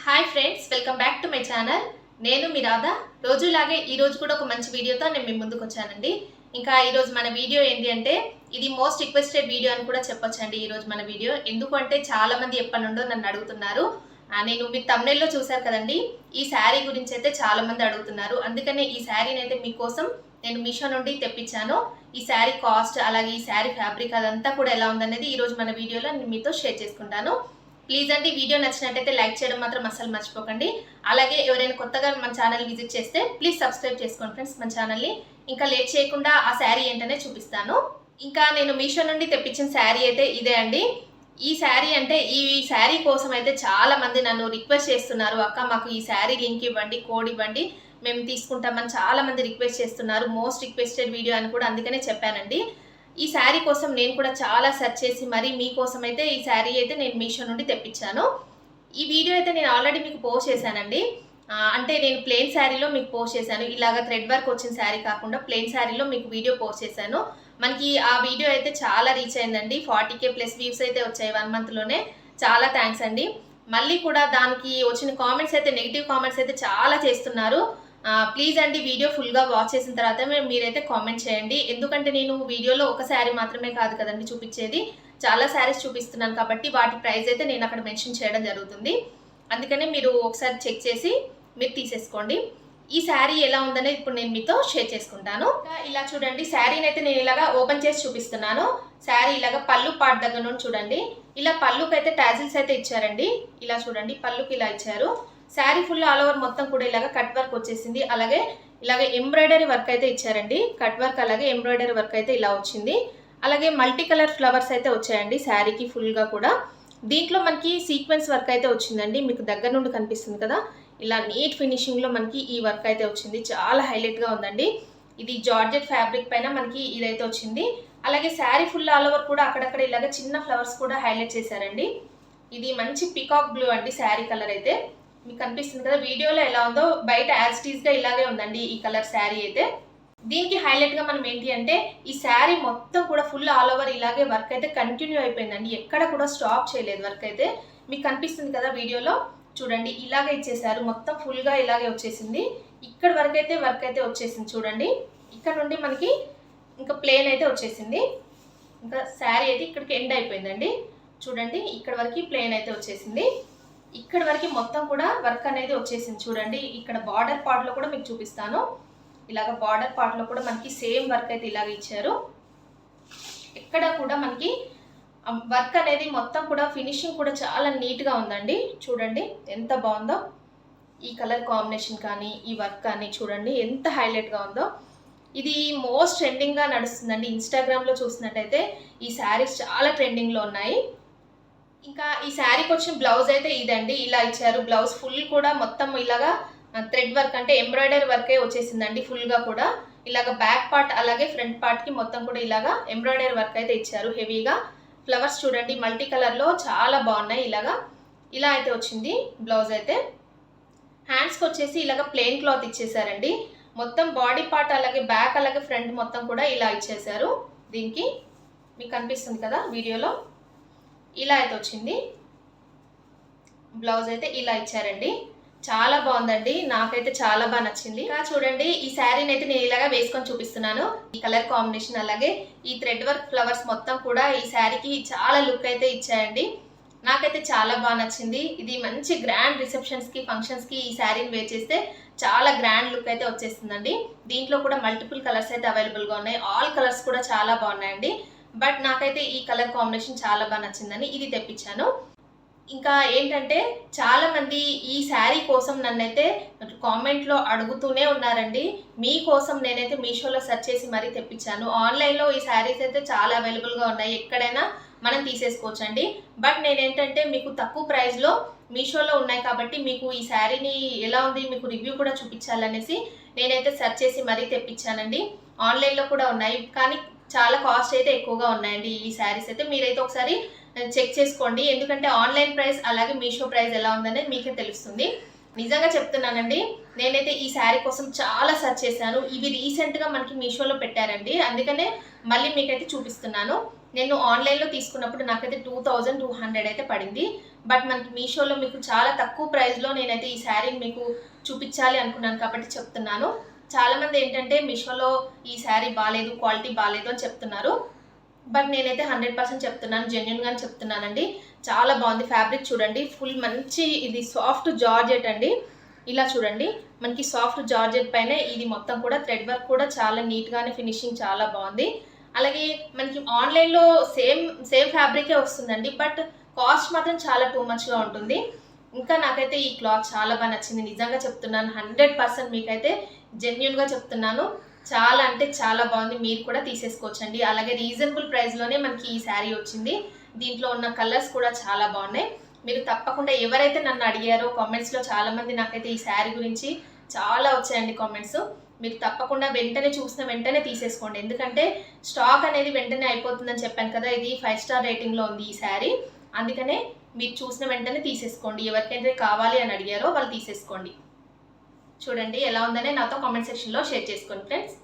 Hi friends, welcome back to my channel. నేను మీ రాధా. రోజులాగే ఈ రోజు కూడా ఒక మంచి వీడియోతో నేను మీ ముందుకు వచ్చానండి. ఇంకా ఈరోజు మన వీడియో ఏంటి అంటే ఇది మోస్ట్ రిక్వెస్టెడ్ వీడియో అని కూడా చెప్పొచ్చండి. ఈరోజు మన వీడియో ఎందుకంటే చాలా మంది ఎప్పటి నుండో నన్ను అడుగుతున్నారు. నేను మీరు thumbnail చూసారు కదండి, ఈ శారీ గురించి అయితే చాలా మంది అడుగుతున్నారు. అందుకనే ఈ శారీని అయితే మీకోసం నేను మీషో నుండి తెప్పించాను. ఈ శారీ కాస్ట్ అలాగే ఈ శారీ ఫ్యాబ్రిక్ అదంతా కూడా ఎలా ఉందనేది ఈరోజు మన వీడియోలో నేను మీతో షేర్ చేసుకుంటాను. ప్లీజ్ అండి, వీడియో నచ్చినట్టయితే లైక్ చేయడం మాత్రం అస్సలు మర్చిపోకండి. అలాగే ఎవరైనా కొత్తగా మన ఛానల్ విజిట్ చేస్తే ప్లీజ్ సబ్స్క్రైబ్ చేసుకోండి ఫ్రెండ్స్ మన ఛానల్ని. ఇంకా లేట్ చేయకుండా ఆ శారీ ఏంటనే చూపిస్తాను. ఇంకా నేను మీషో నుండి తెప్పించిన శారీ అయితే ఇదే అండి. ఈ శారీ అంటే ఈ శారీ కోసం అయితే చాలా మంది నన్ను రిక్వెస్ట్ చేస్తున్నారు, అక్క మాకు ఈ శారీ లింక్ ఇవ్వండి, కోడ్ ఇవ్వండి, మేము తీసుకుంటామని చాలా మంది రిక్వెస్ట్ చేస్తున్నారు. మోస్ట్ రిక్వెస్టెడ్ వీడియో అని కూడా అందుకనే చెప్పానండి. ఈ శారీ కోసం నేను కూడా చాలా సెర్చ్ చేసి మరి మీకోసం అయితే ఈ శారీ అయితే నేను మీషో నుండి తెప్పించాను. ఈ వీడియో అయితే నేను ఆల్రెడీ మీకు పోస్ట్ చేశానండి. అంటే నేను ప్లెయిన్ శారీలో మీకు పోస్ట్ చేశాను. ఇలాగ థ్రెడ్ వర్క్ వచ్చిన శారీ కాకుండా ప్లెయిన్ శారీలో మీకు వీడియో పోస్ట్ చేశాను. మనకి ఆ వీడియో అయితే చాలా రీచ్ అయిందండి. 40K ప్లస్ వ్యూస్ అయితే వచ్చాయి 1 మంత్లోనే. చాలా థ్యాంక్స్ అండి. మళ్ళీ కూడా దానికి వచ్చిన కామెంట్స్ అయితే నెగిటివ్ కామెంట్స్ అయితే చాలా చేస్తున్నారు. ప్లీజ్ అండి, వీడియో ఫుల్గా వాచ్ చేసిన తర్వాత మీరైతే కామెంట్ చేయండి. ఎందుకంటే నేను వీడియోలో ఒక శారీ మాత్రమే కాదు కదండి చూపించేది, చాలా శారీస్ చూపిస్తున్నాను కాబట్టి వాటి ప్రైస్ అయితే నేను అక్కడ మెన్షన్ చేయడం జరుగుతుంది. అందుకనే మీరు ఒకసారి చెక్ చేసి మీరు తీసేసుకోండి. ఈ శారీ ఎలా ఉందనేది ఇప్పుడు నేను మీతో షేర్ చేసుకుంటాను. ఇలా చూడండి, శారీని అయితే నేను ఇలాగా ఓపెన్ చేసి చూపిస్తున్నాను. శారీ ఇలాగా పళ్ళు పార్ట్ దగ్గర నుండి చూడండి, ఇలా పళ్ళుకి అయితే టాజిల్స్ అయితే ఇచ్చారండి. ఇలా చూడండి, పళ్ళుకి ఇలా ఇచ్చారు. శారీ ఫుల్ ఆల్ ఓవర్ మొత్తం కూడా ఇలాగ కట్ వర్క్ వచ్చేసింది. అలాగే ఇలాగే ఎంబ్రాయిడరీ వర్క్ అయితే ఇచ్చారండి. కట్ వర్క్ అలాగే ఎంబ్రాయిడరీ వర్క్ అయితే ఇలా వచ్చింది. అలాగే మల్టీ కలర్ ఫ్లవర్స్ అయితే వచ్చాయండి శారీకి ఫుల్గా కూడా. దీంట్లో మనకి సీక్వెన్స్ వర్క్ అయితే వచ్చిందండి. మీకు దగ్గర నుండి కనిపిస్తుంది కదా, ఇలా నీట్ ఫినిషింగ్లో మనకి ఈ వర్క్ అయితే వచ్చింది. చాలా హైలైట్గా ఉందండి. ఇది జార్జెట్ ఫ్యాబ్రిక్ పైన మనకి ఇదైతే వచ్చింది. అలాగే శారీ ఫుల్ ఆల్ ఓవర్ కూడా అక్కడక్కడ ఇలాగ చిన్న ఫ్లవర్స్ కూడా హైలైట్ చేశారండి. ఇది మంచి పికాక్ బ్లూ అండి శారీ కలర్ అయితే. మీకు కనిపిస్తుంది కదా వీడియోలో ఎలా ఉందో, బయట యాజ్ టీజ్గా ఇలాగే ఉందండి ఈ కలర్ శారీ అయితే. దీనికి హైలైట్గా మనం ఏంటి అంటే ఈ శారీ మొత్తం కూడా ఫుల్ ఆల్ ఓవర్ ఇలాగే వర్క్ అయితే కంటిన్యూ అయిపోయిందండి. ఎక్కడ కూడా స్టాప్ చేయలేదు వర్క్ అయితే. మీకు కనిపిస్తుంది కదా వీడియోలో చూడండి, ఇలాగే ఇచ్చేసారు. మొత్తం ఫుల్గా ఇలాగే వచ్చేసింది. ఇక్కడ వరకు అయితే వర్క్ అయితే వచ్చేసింది చూడండి. ఇక్కడ నుండి మనకి ఇంకా ప్లేన్ అయితే వచ్చేసింది. ఇంకా శారీ అయితే ఇక్కడికి ఎండ్ అయిపోయిందండి. చూడండి, ఇక్కడ వరకు ప్లేన్ అయితే వచ్చేసింది. ఇక్కడ వరకు మొత్తం కూడా వర్క్ అనేది వచ్చేసింది చూడండి. ఇక్కడ బార్డర్ పార్ట్లో కూడా మీకు చూపిస్తాను. ఇలాగ బార్డర్ పార్ట్లో కూడా మనకి సేమ్ వర్క్ అయితే ఇలాగ ఇచ్చారు. ఎక్కడ కూడా మనకి వర్క్ అనేది మొత్తం కూడా ఫినిషింగ్ కూడా చాలా నీట్గా ఉందండి. చూడండి ఎంత బాగుందో. ఈ కలర్ కాంబినేషన్ కానీ ఈ వర్క్ కానీ చూడండి ఎంత హైలైట్గా ఉందో. ఇది మోస్ట్ ట్రెండింగ్గా నడుస్తుందండి. ఇన్స్టాగ్రామ్లో చూసినట్టయితే ఈ శారీస్ చాలా ట్రెండింగ్లో ఉన్నాయి. ఇంకా ఈ శారీకి వచ్చిన బ్లౌజ్ అయితే ఇదండి, ఇలా ఇచ్చారు. బ్లౌజ్ ఫుల్ కూడా మొత్తం ఇలాగా థ్రెడ్ వర్క్ అంటే ఎంబ్రాయిడరీ వర్కే వచ్చేసిందండి ఫుల్గా కూడా. ఇలాగ బ్యాక్ పార్ట్ అలాగే ఫ్రంట్ పార్ట్కి మొత్తం కూడా ఇలాగా ఎంబ్రాయిడరీ వర్క్ అయితే ఇచ్చారు హెవీగా. ఫ్లవర్స్ చూడండి మల్టీ కలర్లో చాలా బాగున్నాయి. ఇలా అయితే వచ్చింది బ్లౌజ్ అయితే. హ్యాండ్స్కి వచ్చేసి ఇలాగ ప్లెయిన్ క్లాత్ ఇచ్చేసారండి. మొత్తం బాడీ పార్ట్ అలాగే బ్యాక్ అలాగే ఫ్రంట్ మొత్తం కూడా ఇలా ఇచ్చేసారు. దీనికి మీకు కనిపిస్తుంది కదా వీడియోలో, ఇలా అయితే వచ్చింది. బ్లౌజ్ అయితే ఇలా ఇచ్చారండి. చాలా బాగుందండి, నాకైతే చాలా బాగా నచ్చింది. ఇంకా చూడండి, ఈ శారీని అయితే నేను ఇలాగా వేసుకొని చూపిస్తున్నాను. ఈ కలర్ కాంబినేషన్ అలాగే ఈ థ్రెడ్ వర్క్ ఫ్లవర్స్ మొత్తం కూడా ఈ శారీకి చాలా లుక్ అయితే ఇచ్చాయండి. నాకైతే చాలా బాగా నచ్చింది. ఇది మంచి గ్రాండ్ రిసెప్షన్స్కి ఫంక్షన్స్కి ఈ శారీని వేర్ చేస్తే చాలా గ్రాండ్ లుక్ అయితే వచ్చేస్తుందండి. దీంట్లో కూడా మల్టిపుల్ కలర్స్ అయితే అవైలబుల్గా ఉన్నాయి. ఆల్ కలర్స్ కూడా చాలా బాగున్నాయండి. బట్ నాకైతే ఈ కలర్ కాంబినేషన్ చాలా బాగా నచ్చిందని ఇది తెప్పించాను. ఇంకా ఏంటంటే చాలామంది ఈ శారీ కోసం నన్నైతే కామెంట్లో అడుగుతూనే ఉన్నారండి. మీకోసం నేనైతే మీషోలో సెర్చ్ చేసి మరీ తెప్పించాను. ఆన్లైన్లో ఈ శారీస్ అయితే చాలా అవైలబుల్గా ఉన్నాయి, ఎక్కడైనా మనం తీసేసుకోవచ్చండి. బట్ నేనేంటంటే మీకు తక్కువ ప్రైస్లో మీషోలో ఉన్నాయి కాబట్టి మీకు ఈ శారీని ఎలా ఉంది మీకు రివ్యూ కూడా చూపించాలనేసి నేనైతే సెర్చ్ చేసి మరీ తెప్పించానండి. ఆన్లైన్లో కూడా ఉన్నాయి కానీ చాలా కాస్ట్ అయితే ఎక్కువగా ఉన్నాయండి ఈ శారీస్ అయితే. మీరైతే ఒకసారి చెక్ చేసుకోండి, ఎందుకంటే ఆన్లైన్ ప్రైస్ అలాగే మీషో ప్రైస్ ఎలా ఉందనేది మీకే తెలుస్తుంది. నిజంగా చెప్తున్నానండి, నేనైతే ఈ శారీ కోసం చాలా సెర్చ్ చేశాను. ఇవి రీసెంట్గా మనకి మీషోలో పెట్టారండి, అందుకనే మళ్ళీ మీకైతే చూపిస్తున్నాను. నేను ఆన్లైన్లో తీసుకున్నప్పుడు నాకైతే 2200 అయితే పడింది. బట్ మనకి మీషోలో మీకు చాలా తక్కువ ప్రైస్లో నేనైతే ఈ శారీని మీకు చూపించాలి అనుకున్నాను కాబట్టి చెప్తున్నాను. చాలామంది ఏంటంటే మీషోలో ఈ శారీ బాగాలేదు, క్వాలిటీ బాగాలేదు అని చెప్తున్నారు. బట్ నేనైతే 100% చెప్తున్నాను, జెన్యున్గానే చెప్తున్నానండి. చాలా బాగుంది. ఫ్యాబ్రిక్ చూడండి, ఫుల్ మంచి ఇది సాఫ్ట్ జార్జెట్ అండి. ఇలా చూడండి, మనకి సాఫ్ట్ జార్జెట్ పైన ఇది మొత్తం కూడా థ్రెడ్ వర్క్ కూడా చాలా నీట్గానే ఫినిషింగ్ చాలా బాగుంది. అలాగే మనకి ఆన్లైన్లో సేమ్ ఫ్యాబ్రికే వస్తుందండి, బట్ కాస్ట్ మాత్రం చాలా టూ మచ్గా ఉంటుంది. ఇంకా నాకైతే ఈ క్లాత్ చాలా బాగా నచ్చింది, నిజంగా చెప్తున్నాను. 100% మీకైతే జెన్యున్గా చెప్తున్నాను. చాలా అంటే చాలా బాగుంది, మీరు కూడా తీసేసుకోవచ్చండి. అలాగే రీజనబుల్ ప్రైస్లోనే మనకి ఈ శారీ వచ్చింది. దీంట్లో ఉన్న కలర్స్ కూడా చాలా బాగున్నాయి. మీరు తప్పకుండా ఎవరైతే నన్ను అడిగారో కామెంట్స్లో చాలామంది నాకైతే ఈ శారీ గురించి చాలా వచ్చాయండి కామెంట్స్. మీరు తప్పకుండా వెంటనే చూసిన వెంటనే తీసేసుకోండి, ఎందుకంటే స్టాక్ అనేది వెంటనే అయిపోతుందని చెప్పాను కదా. ఇది 5 స్టార్ రేటింగ్లో ఉంది ఈ శారీ, అందుకనే మీరు చూసిన వెంటనే తీసేసుకోండి. ఎవరికైతే కావాలి అని అడిగారో వాళ్ళు తీసేసుకోండి. చూడండి ఎలా ఉందనే నాతో కామెంట్ సెక్షన్లో షేర్ చేసుకోండి ఫ్రెండ్స్.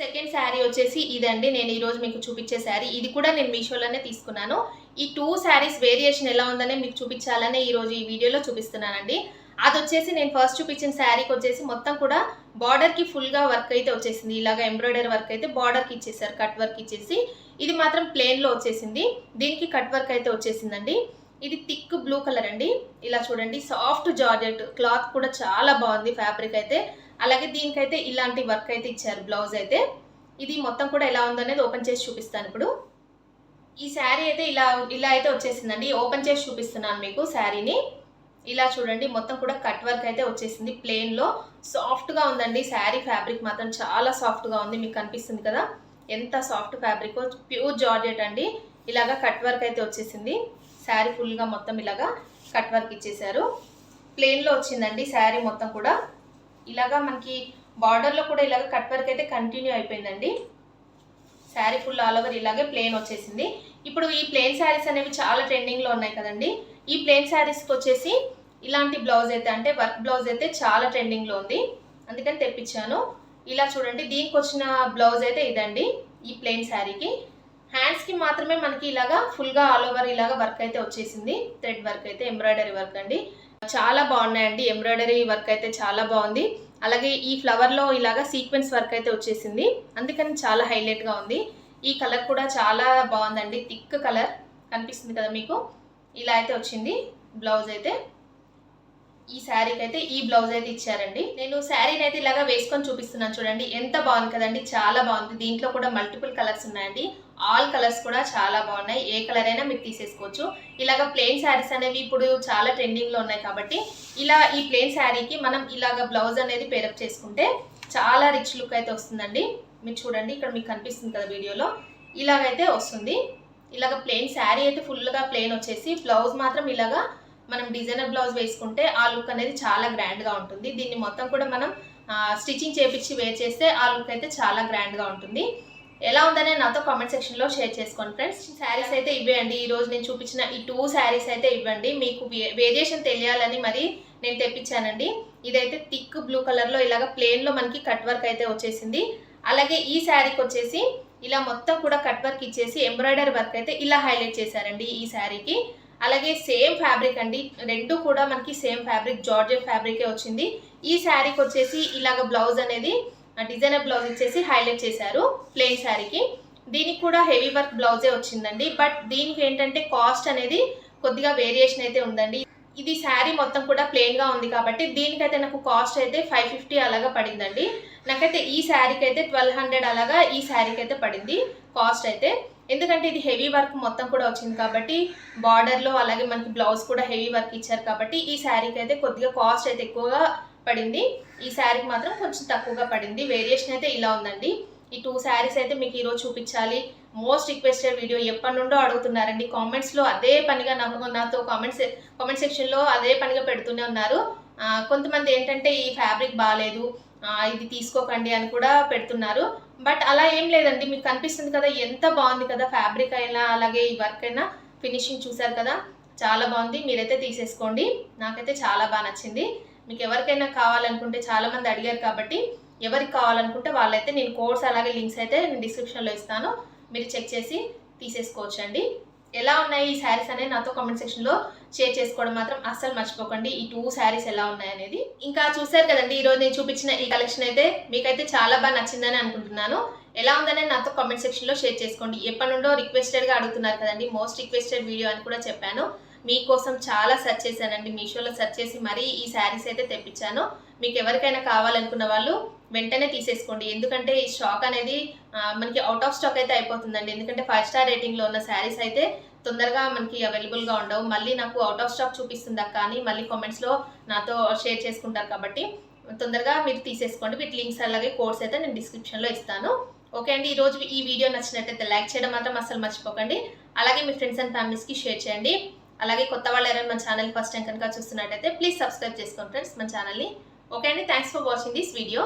సెకండ్ శారీ వచ్చేసి ఇదండి, నేను ఈరోజు మీకు చూపించే శారీ. ఇది కూడా నేను మీషోలోనే తీసుకున్నాను. ఈ 2 శారీస్ వేరియేషన్ ఎలా ఉందనే మీకు చూపించాలనే ఈరోజు ఈ వీడియోలో చూపిస్తున్నానండి. అది వచ్చేసి నేను ఫస్ట్ చూపించిన శారీకి వచ్చేసి మొత్తం కూడా బార్డర్కి ఫుల్గా వర్క్ అయితే వచ్చేసింది. ఇలాగా ఎంబ్రాయిడరీ వర్క్ అయితే బార్డర్కి ఇచ్చేసారు, కట్ వర్క్ ఇచ్చేసి. ఇది మాత్రం ప్లెయిన్లో వచ్చేసింది, దీనికి కట్ వర్క్ అయితే వచ్చేసిందండి. ఇది థిక్ బ్లూ కలర్ అండి. ఇలా చూడండి, సాఫ్ట్ జార్జెట్ క్లాత్ కూడా చాలా బాగుంది ఫ్యాబ్రిక్ అయితే. అలాగే దీనికైతే ఇలాంటి వర్క్ అయితే ఇచ్చారు బ్లౌజ్ అయితే. ఇది మొత్తం కూడా ఎలా ఉందనేది ఓపెన్ చేసి చూపిస్తాను ఇప్పుడు. ఈ శారీ అయితే ఇలా అయితే వచ్చేసిందండి. ఓపెన్ చేసి చూపిస్తున్నాను మీకు శారీని. ఇలా చూడండి, మొత్తం కూడా కట్ వర్క్ అయితే వచ్చేసింది ప్లెయిన్లో. సాఫ్ట్గా ఉందండి శారీ, ఫ్యాబ్రిక్ మాత్రం చాలా సాఫ్ట్గా ఉంది. మీకు కనిపిస్తుంది కదా ఎంత సాఫ్ట్ ఫ్యాబ్రిక్, ప్యూర్ జార్జెట్ అండి. ఇలాగా కట్ వర్క్ అయితే వచ్చేసింది. శారీ ఫుల్గా మొత్తం ఇలాగా కట్ వర్క్ ఇచ్చేసారు. ప్లెయిన్లో వచ్చిందండి శారీ మొత్తం కూడా. ఇలాగా మనకి బార్డర్లో కూడా ఇలాగ కట్ వర్క్ అయితే కంటిన్యూ అయిపోయిందండి. శారీ ఫుల్ ఆల్ ఓవర్ ఇలాగే ప్లెయిన్ వచ్చేసింది. ఇప్పుడు ఈ ప్లెయిన్ శారీస్ అనేవి చాలా ట్రెండింగ్లో ఉన్నాయి కదండి. ఈ ప్లెయిన్ శారీస్కి వచ్చేసి ఇలాంటి బ్లౌజ్ అయితే, అంటే వర్క్ బ్లౌజ్ అయితే చాలా ట్రెండింగ్లో ఉంది, అందుకని తెప్పించాను. ఇలా చూడండి, దీనికి వచ్చిన బ్లౌజ్ అయితే ఇదండి. ఈ ప్లెయిన్ శారీకి హ్యాండ్స్కి మాత్రమే మనకి ఇలాగా ఫుల్గా ఆల్ ఓవర్ ఇలాగా వర్క్ అయితే వచ్చేసింది. థ్రెడ్ వర్క్ అయితే ఎంబ్రాయిడరీ వర్క్ అండి. చాలా బాగున్నాయండి, ఎంబ్రాయిడరీ వర్క్ అయితే చాలా బాగుంది. అలాగే ఈ ఫ్లవర్లో ఇలాగా సీక్వెన్స్ వర్క్ అయితే వచ్చేసింది, అందుకని చాలా హైలైట్గా ఉంది. ఈ కలర్ కూడా చాలా బాగుందండి, థిక్ కలర్ కనిపిస్తుంది కదా మీకు. ఇలా అయితే వచ్చింది బ్లౌజ్ అయితే. ఈ శారీకి అయితే ఈ బ్లౌజ్ అయితే ఇచ్చారండి. నేను శారీని అయితే ఇలాగా వేసుకొని చూపిస్తున్నాను చూడండి, ఎంత బాగుంది కదండి, చాలా బాగుంది. దీంట్లో కూడా మల్టిపుల్ కలర్స్ ఉన్నాయండి, ఆల్ కలర్స్ కూడా చాలా బాగున్నాయి. ఏ కలర్ అయినా మీరు తీసేసుకోవచ్చు. ఇలాగ ప్లెయిన్ శారీస్ అనేవి ఇప్పుడు చాలా ట్రెండింగ్లో ఉన్నాయి కాబట్టి ఇలా ఈ ప్లెయిన్ శారీకి మనం ఇలాగ బ్లౌజ్ అనేది పేరప్ చేసుకుంటే చాలా రిచ్ లుక్ అయితే వస్తుందండి. మీరు చూడండి, ఇక్కడ మీకు కనిపిస్తుంది కదా వీడియోలో, ఇలాగైతే వస్తుంది. ఇలాగ ప్లెయిన్ శారీ అయితే ఫుల్గా ప్లెయిన్ వచ్చేసి బ్లౌజ్ మాత్రం ఇలాగా మనం డిజైనర్ బ్లౌజ్ వేసుకుంటే ఆ లుక్ అనేది చాలా గ్రాండ్గా ఉంటుంది. దీన్ని మొత్తం కూడా మనం స్టిచ్చింగ్ చేపించి వేర్ చేస్తే ఆ లుక్ అయితే చాలా గ్రాండ్గా ఉంటుంది. ఎలా ఉందనే నాతో కామెంట్ సెక్షన్లో షేర్ చేసుకోండి ఫ్రెండ్స్. శారీస్ అయితే ఇవే అండి, ఈరోజు నేను చూపించిన ఈ 2 శారీస్ అయితే ఇవ్వండి. మీకు వేరియేషన్ తెలియాలని మరి నేను తెప్పించానండి. ఇదైతే థిక్ బ్లూ కలర్లో ఇలాగ ప్లెయిన్లో మనకి కట్ వర్క్ అయితే వచ్చేసింది. అలాగే ఈ శారీకి వచ్చేసి ఇలా మొత్తం కూడా కట్ వర్క్ ఇచ్చేసి ఎంబ్రాయిడరీ వర్క్ అయితే ఇలా హైలైట్ చేశారండి ఈ శారీకి. అలాగే సేమ్ ఫ్యాబ్రిక్ అండి, రెండు కూడా మనకి సేమ్ ఫ్యాబ్రిక్, జార్జెట్ ఫ్యాబ్రికే వచ్చింది. ఈ శారీకి వచ్చేసి ఇలాగ బ్లౌజ్ అనేది డిజైనర్ బ్లౌజ్ ఇచ్చేసి హైలైట్ చేశారు ప్లెయిన్ శారీకి. దీనికి కూడా హెవీ వర్క్ బ్లౌజే వచ్చిందండి, బట్ దీనికి ఏంటంటే కాస్ట్ అనేది కొద్దిగా వేరియేషన్ అయితే ఉందండి. ఇది శారీ మొత్తం కూడా ప్లెయిన్గా ఉంది కాబట్టి దీనికైతే నాకు కాస్ట్ అయితే 550 అలాగా పడిందండి. నాకైతే ఈ శారీకి అయితే 1200 అలాగా ఈ శారీకి అయితే పడింది కాస్ట్ అయితే. ఎందుకంటే ఇది హెవీ వర్క్ మొత్తం కూడా వచ్చింది కాబట్టి బార్డర్లో, అలాగే మనకి బ్లౌజ్ కూడా హెవీ వర్క్ ఇచ్చారు కాబట్టి ఈ శారీకి అయితే కొద్దిగా కాస్ట్ అయితే ఎక్కువగా పడింది. ఈ శారీకి మాత్రం కొంచెం తక్కువగా పడింది. వేరియేషన్ అయితే ఇలా ఉందండి. ఈ 2 శారీస్ అయితే మీకు ఈరోజు చూపించాలి. మోస్ట్ రిక్వెస్టెడ్ వీడియో, ఎప్పటి నుండో అడుగుతున్నారండి. కామెంట్స్లో అదే పనిగా నాతో కామెంట్ సెక్షన్లో అదే పనిగా పెడుతూనే ఉన్నారు. కొంతమంది ఏంటంటే ఈ ఫ్యాబ్రిక్ బాగాలేదు, ఇది తీసుకోకండి అని కూడా పెడుతున్నారు. బట్ అలా ఏం లేదండి, మీకు కనిపిస్తుంది కదా ఎంత బాగుంది కదా ఫ్యాబ్రిక్ అయినా, అలాగే ఈ వర్క్ అయినా, ఫినిషింగ్ చూసారు కదా చాలా బాగుంది. మీరైతే తీసేసుకోండి, నాకైతే చాలా బాగా నచ్చింది. మీకు ఎవరికైనా కావాలనుకుంటే, చాలామంది అడిగారు కాబట్టి ఎవరికి కావాలనుకుంటే వాళ్ళైతే నేను కోడ్స్ అలాగే లింక్స్ అయితే నేను డిస్క్రిప్షన్లో ఇస్తాను, మీరు చెక్ చేసి తీసేసుకోవచ్చండి. ఎలా ఉన్నాయి ఈ శారీస్ అనేది నాతో కామెంట్ సెక్షన్లో షేర్ చేసుకోవడం మాత్రం అస్సలు మర్చిపోకండి. ఈ 2 శారీస్ ఎలా ఉన్నాయి అనేది. ఇంకా చూసారు కదండి, ఈరోజు నేను చూపించిన ఈ కలెక్షన్ అయితే మీకైతే చాలా బాగా నచ్చిందని అనుకుంటున్నాను. ఎలా ఉందనే నాతో కామెంట్ సెక్షన్లో షేర్ చేసుకోండి. ఎప్పటి నుండో రిక్వెస్టెడ్గా అడుగుతున్నారు కదండి, మోస్ట్ రిక్వెస్టెడ్ వీడియో అని కూడా చెప్పాను. మీకోసం చాలా సెర్చ్ చేశానండి, మీషోలో సెర్చ్ చేసి మరీ ఈ శారీస్ అయితే తెప్పించాను. మీకు ఎవరికైనా కావాలనుకున్న వాళ్ళు వెంటనే తీసేసుకోండి. ఎందుకంటే ఈ స్టాక్ అనేది మనకి అవుట్ ఆఫ్ స్టాక్ అయితే అయిపోతుందండి. ఎందుకంటే 5 స్టార్ రేటింగ్లో ఉన్న శారీస్ అయితే తొందరగా మనకి అవైలబుల్గా ఉండవు. మళ్ళీ నాకు అవుట్ ఆఫ్ స్టాక్ చూపిస్తుందా కానీ మళ్ళీ కామెంట్స్లో నాతో షేర్ చేసుకుంటారు. కాబట్టి తొందరగా మీరు తీసేసుకోండి. వీటి లింక్స్ అలాగే కోడ్స్ అయితే నేను డిస్క్రిప్షన్లో ఇస్తాను. ఓకే అండి, ఈరోజు ఈ వీడియో నచ్చినట్టయితే లైక్ చేయడం మాత్రం అస్సలు మర్చిపోకండి. అలాగే మీ ఫ్రెండ్స్ అండ్ ఫ్యామిలీస్కి షేర్ చేయండి. అలాగే కొత్త వాళ్ళు ఎవరైనా మన ఛానల్ ఫస్ట్ టైం కనుక చూస్తున్నట్టయితే ప్లీజ్ సబ్స్క్రైబ్ చేసుకోండి ఫ్రెండ్స్ మన ఛానల్ని. ఓకే అండి, thanks for watching this video.